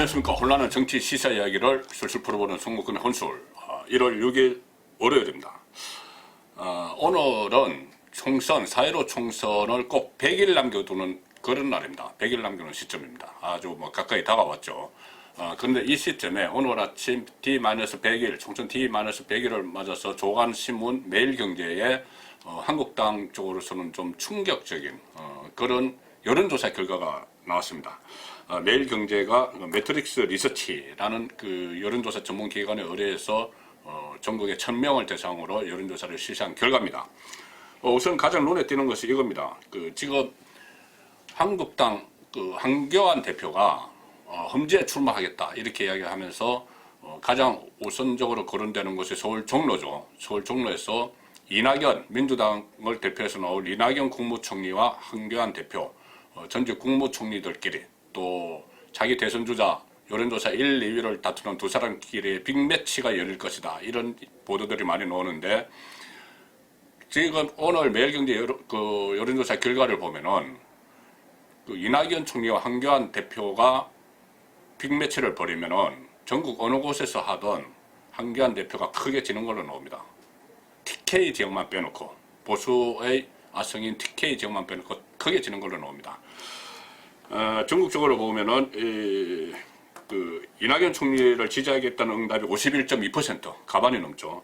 안녕하십니까. 혼란한 정치 시사 이야기를 술술 풀어보는 송목근의 혼술. 1월 6일 월요일입니다. 오늘은 총선, 4.15 총선을 꼭 100일 남겨두는 그런 날입니다. 100일 남겨놓은 시점입니다. 아주 가까이 다가왔죠. 그런데 이 시점에 오늘 아침 D-100일, 총선 D-100일을 맞아서 조간신문 매일경제에 한국당 쪽으로서는 좀 충격적인 그런 여론조사 결과가 나왔습니다. 매일경제가 매트릭스 리서치라는 그 여론조사 전문기관에 의뢰해서 전국의 1000명을 대상으로 여론조사를 실시한 결과입니다. 우선 가장 눈에 띄는 것이 이겁니다. 지금 한국당 한교안 대표가 험지에 출마하겠다 이렇게 이야기하면서 가장 우선적으로 거론되는 것이 서울 종로죠. 서울 종로에서 이낙연, 민주당을 대표해서 나올 이낙연 국무총리와 한교안 대표, 전직 국무총리들끼리 또 자기 대선주자 여론조사 1, 2위를 다투는 두 사람끼리 빅매치가 열릴 것이다. 이런 보도들이 많이 나오는데 지금 오늘 매일경제 여론조사 결과를 보면은 이낙연 총리와 한교안 대표가 빅매치를 벌이면은 전국 어느 곳에서 하던 한교안 대표가 크게 지는 걸로 나옵니다. TK 지역만 빼놓고 보수의 아성인 TK 지역만 빼놓고 크게 지는 걸로 나옵니다. 전국적으로 보면은 이낙연 총리를 지지하겠다는 응답이 51.2% 가반이 넘죠.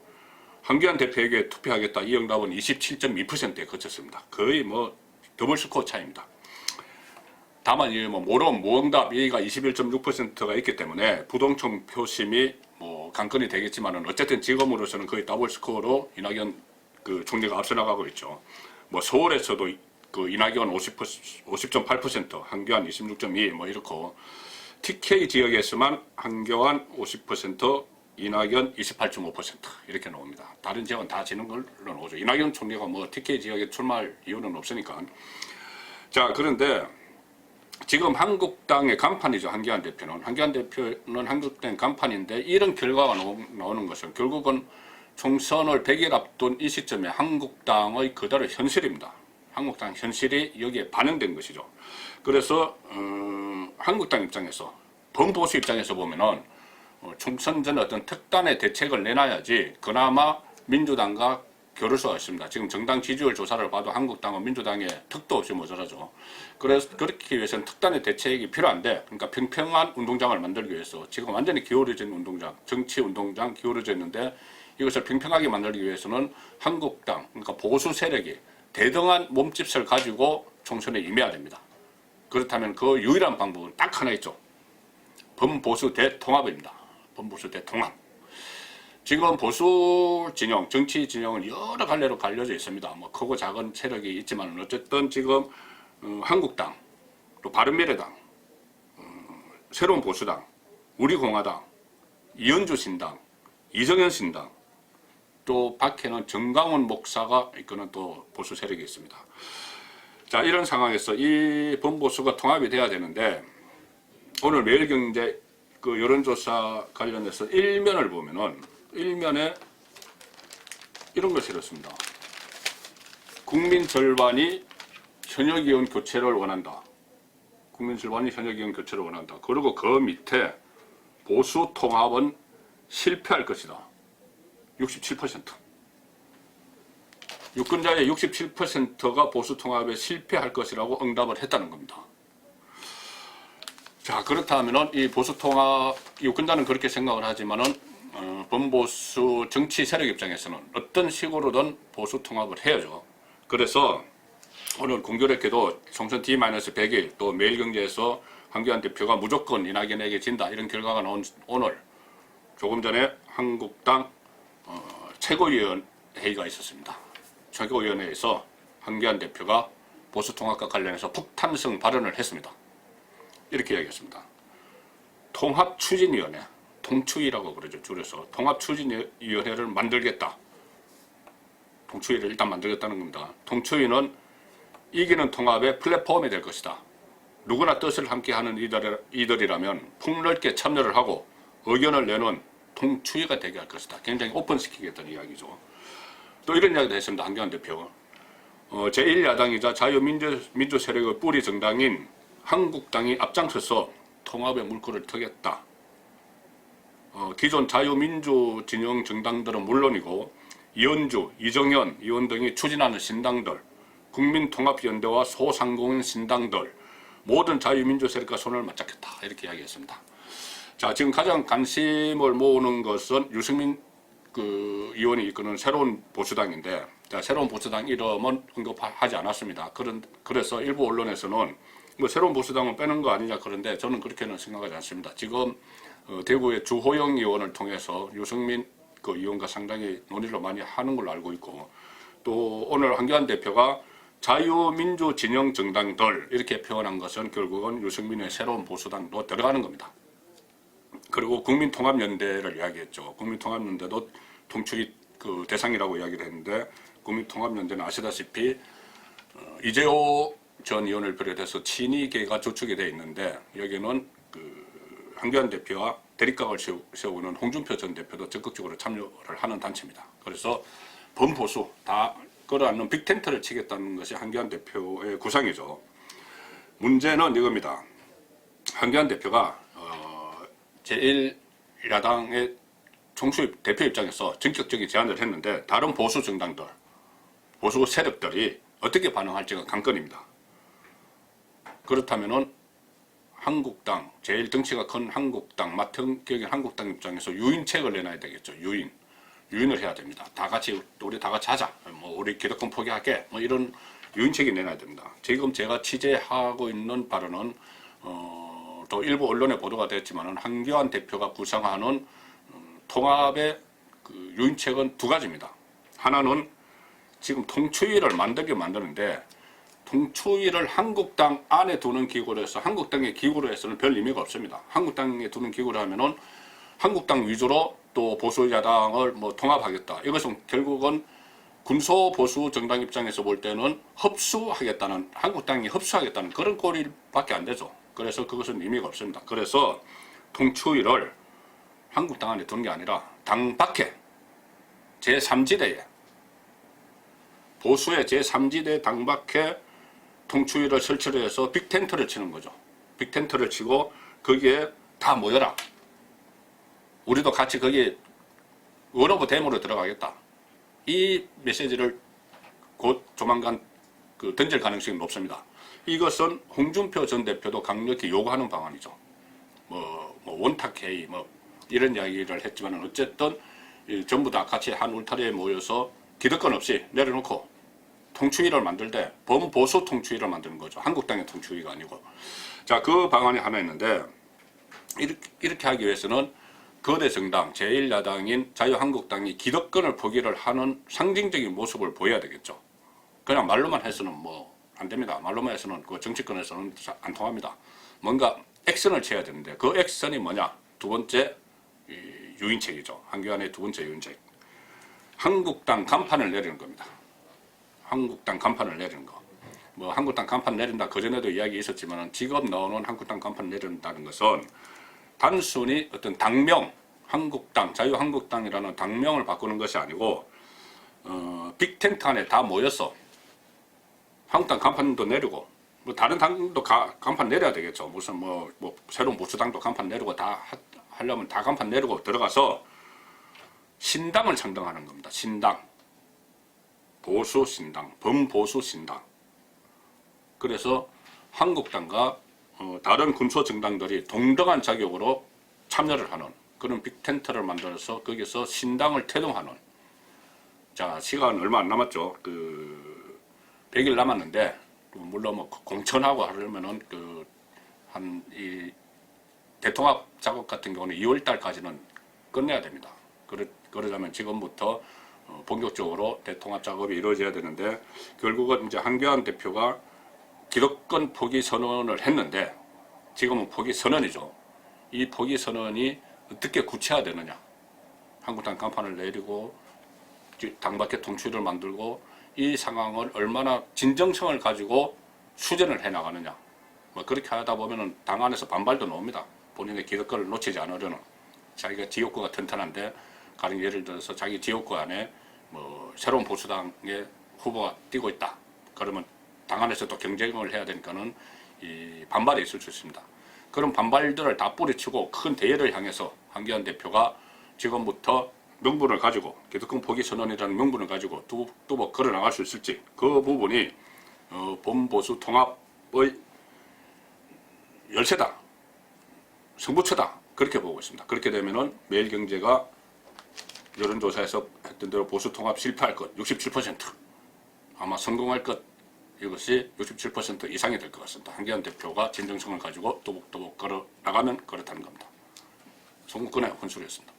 한교안 대표에게 투표하겠다 이 응답은 27.2%에 그쳤습니다. 거의 더블 스코어 차이입니다. 다만 모론 무응답 여기가 21.6%가 있기 때문에 부동층 표심이 관건이 되겠지만은 어쨌든 지금으로서는 거의 더블 스코어로 이낙연 총리가 앞서 나가고 있죠. 서울에서도 이낙연 50.8%, 한교안 26.2 이렇고 TK 지역에서만 한교안 50%, 이낙연 28.5% 이렇게 나옵니다. 다른 지역은 다 지는 걸로 나오죠. 이낙연 총리가 TK 지역에 출마할 이유는 없으니까. 자, 그런데 지금 한국당의 간판이죠. 한교안 대표는 한국당 간판인데 이런 결과가 나오는 것은 결국은 총선을 100일 앞둔 이 시점에 한국당의 그대로 현실입니다. 한국당 현실이 여기에 반영된 것이죠. 그래서 한국당 입장에서 범보수 입장에서 보면은 총선 전에 어떤 특단의 대책을 내놔야지 그나마 민주당과 겨룰 수가 있습니다. 지금 정당 지지율 조사를 봐도 한국당은 민주당에 턱도 없이 모자라죠. 그래서 그렇기 위해서는 특단의 대책이 필요한데, 그러니까 평평한 운동장을 만들기 위해서 지금 완전히 기울어진 운동장, 정치 운동장 기울어져 있는데 이것을 평평하게 만들기 위해서는 한국당, 그러니까 보수 세력이 대등한 몸집을 가지고 총선에 임해야 됩니다. 그렇다면 그 유일한 방법은 딱 하나 있죠. 범보수 대통합입니다. 범보수 대통합. 지금 보수 진영, 정치 진영은 여러 갈래로 갈려져 있습니다. 크고 작은 세력이 있지만 어쨌든 지금 한국당, 또 바른미래당, 새로운 보수당, 우리공화당, 이현주 신당, 이정현 신당, 또 밖에는 정강훈 목사가 이끄는 또 보수 세력이 있습니다. 자, 이런 상황에서 이 범보수가 통합이 돼야 되는데 오늘 매일경제 여론조사 관련해서 일면을 보면은 일면에 이런 걸 실었습니다. 국민 절반이 현역의원 교체를 원한다. 국민 절반이 현역의원 교체를 원한다. 그리고 그 밑에 보수 통합은 실패할 것이다. 67%. 유권자의 67%가 보수 통합에 실패할 것이라고 응답을 했다는 겁니다. 자, 그렇다면은 이 보수 통합, 유권자는 그렇게 생각을 하지만은 범보수 정치 세력 입장에서는 어떤 식으로든 보수 통합을 해야죠. 그래서 오늘 공교롭게도 총선 D-100일 또 매일경제에서 한교안 대표가 무조건 이낙연에게 진다 이런 결과가 나온 오늘 조금 전에 한국당 최고위원회의가 있었습니다. 최고위원회에서 한교안 대표가 보수 통합과 관련해서 폭탄성 발언을 했습니다. 이렇게 이야기했습니다. 통합추진위원회, 통추위라고 그러죠. 줄여서 통합추진위원회를 만들겠다. 통추위를 일단 만들겠다는 겁니다. 통추위는 이기는 통합의 플랫폼이 될 것이다. 누구나 뜻을 함께하는 이들이라면 폭넓게 참여를 하고 의견을 내는 통추위가 되게 할 것이다. 굉장히 오픈시키겠다는 이야기죠. 또 이런 이야기도 했습니다. 한교안 대표. 제1야당이자 자유민주 세력의 뿌리 정당인 한국당이 앞장서서 통합의 물꼬를 트겠다. 기존 자유민주 진영 정당들은 물론이고 이현주, 이정현 의원 등이 추진하는 신당들, 국민통합연대와 소상공인 신당들, 모든 자유민주 세력과 손을 맞잡겠다. 이렇게 이야기했습니다. 자, 지금 가장 관심을 모으는 것은 유승민 의원이 이끄는 새로운 보수당인데, 자, 새로운 보수당 이름은 언급하지 않았습니다. 그래서 일부 언론에서는 뭐 새로운 보수당을 빼는 거 아니냐 그런데 저는 그렇게는 생각하지 않습니다. 지금 대구의 주호영 의원을 통해서 유승민 의원과 상당히 논의를 많이 하는 걸로 알고 있고, 또 오늘 한교안 대표가 자유민주 진영 정당들 이렇게 표현한 것은 결국은 유승민의 새로운 보수당도 들어가는 겁니다. 그리고 국민통합연대를 이야기했죠. 국민통합연대도 통추위 대상이라고 이야기를 했는데, 국민통합연대는 아시다시피 이재호 전 의원을 비롯해서 친이계가 주축이 되어 있는데, 여기는 한교안 대표와 대립각을 세우는 홍준표 전 대표도 적극적으로 참여를 하는 단체입니다. 그래서 범보수 다 끌어안는 빅텐트를 치겠다는 것이 한교안 대표의 구상이죠. 문제는 이겁니다. 한교안 대표가 제1야당의 총수입 대표 입장에서 전격적인 제안을 했는데, 다른 보수 정당들, 보수 세력들이 어떻게 반응할지가 관건입니다. 그렇다면은 한국당, 제일 덩치가 큰 한국당, 맏형격인 한국당 입장에서 유인책을 내놔야 되겠죠. 유인을 해야 됩니다. 우리 다 같이 하자. 뭐 우리 기득권 포기할게. 뭐 이런 유인책이 내놔야 됩니다. 지금 제가 취재하고 있는 바로는 또 일부 언론에 보도가 됐지만은 한교안 대표가 구상하는 통합의 유인책은 두 가지입니다. 하나는 지금 통추위를 만드는데, 통추위를 한국당 안에 두는 기구로 해서 한국당의 기구로 해서는 별 의미가 없습니다. 한국당에 두는 기구로 하면은 한국당 위주로 또 보수 야당을 뭐 통합하겠다. 이것은 결국은 군소 보수 정당 입장에서 볼 때는 한국당이 흡수하겠다는 그런 꼴밖에 안 되죠. 그래서 그것은 의미가 없습니다. 그래서 통추위를 한국당 안에 두는 게 아니라 당 밖에 제3지대에, 보수의 제3지대 당 밖에 통추위를 설치를 해서 빅텐트를 치는 거죠. 빅텐트를 치고 거기에 다 모여라. 우리도 같이 거기에 원오브댐으로 들어가겠다. 이 메시지를 곧 조만간 던질 가능성이 높습니다. 이것은 홍준표 전 대표도 강력히 요구하는 방안이죠. 뭐 원탁회의 이런 이야기를 했지만 어쨌든 전부 다 같이 한 울타리에 모여서 기득권 없이 내려놓고 통추위를 만들 때 범보수 통추위를 만드는 거죠. 한국당의 통추위가 아니고. 자, 그 방안이 하나 있는데, 이렇게 하기 위해서는 거대 정당, 제1야당인 자유한국당이 기득권을 포기를 하는 상징적인 모습을 보여야 되겠죠. 그냥 말로만 해서는 뭐 안 됩니다. 말로만 해서는 정치권에서는 안 통합니다. 뭔가 액션을 취해야 되는데, 그 액션이 뭐냐? 두 번째 유인책이죠. 한교안의 두 번째 유인책. 한국당 간판을 내리는 겁니다. 한국당 간판을 내리는 거. 뭐 한국당 간판 내린다 그전에도 이야기 있었지만, 지금 나오는 한국당 간판 내린다는 것은 단순히 어떤 당명, 한국당, 자유한국당이라는 당명을 바꾸는 것이 아니고 빅텐트 안에 다 모여서 한국당 간판도 내리고, 뭐 다른 당도 간판 내려야 되겠죠. 무슨 뭐 새로운 보수당도 간판 내리고 다 하려면 다 간판 내리고 들어가서 신당을 창당하는 겁니다. 신당. 보수 신당, 범보수 신당. 그래서 한국당과 다른 군소 정당들이 동등한 자격으로 참여를 하는 그런 빅텐트를 만들어서 거기서 신당을 태동하는. 자, 시간 얼마 안 남았죠. 100일 남았는데, 물론 뭐 공천하고 하려면은 이 대통합 작업 같은 경우는 2월 달까지는 끝내야 됩니다. 그러려면 지금부터 본격적으로 대통합 작업이 이루어져야 되는데, 결국은 이제 한교안 대표가 기득권 포기 선언을 했는데, 지금은 포기 선언이죠. 이 포기 선언이 어떻게 구체화되느냐. 한국당 간판을 내리고 당밖에 통추위를 만들고, 이 상황을 얼마나 진정성을 가지고 수전을 해 나가느냐. 뭐 그렇게 하다 보면은 당 안에서 반발도 나옵니다. 본인의 기득권을 놓치지 않으려는. 자기가 지역구가 튼튼한데, 가령 예를 들어서 자기 지역구 안에 뭐 새로운 보수당의 후보가 뛰고 있다. 그러면 당 안에서 또 경쟁을 해야 되니까는 이 반발이 있을 수 있습니다. 그런 반발들을 다 뿌리치고 큰 대회를 향해서 한기환 대표가 지금부터 명분을 가지고 기득권 포기 선언이라는 명분을 가지고 뚜벅 걸어 나갈 수 있을지, 그 부분이 범보수 통합의 열쇠다, 승부처다, 그렇게 보고 있습니다. 그렇게 되면은 매일경제가 여론조사에서 했던 대로 보수 통합 실패할 것 67%, 아마 성공할 것, 이것이 67% 이상이 될 것 같습니다. 한기환 대표가 진정성을 가지고 또복또복 걸어 나가면 그렇다는 겁니다. 송국근의 혼술이었습니다.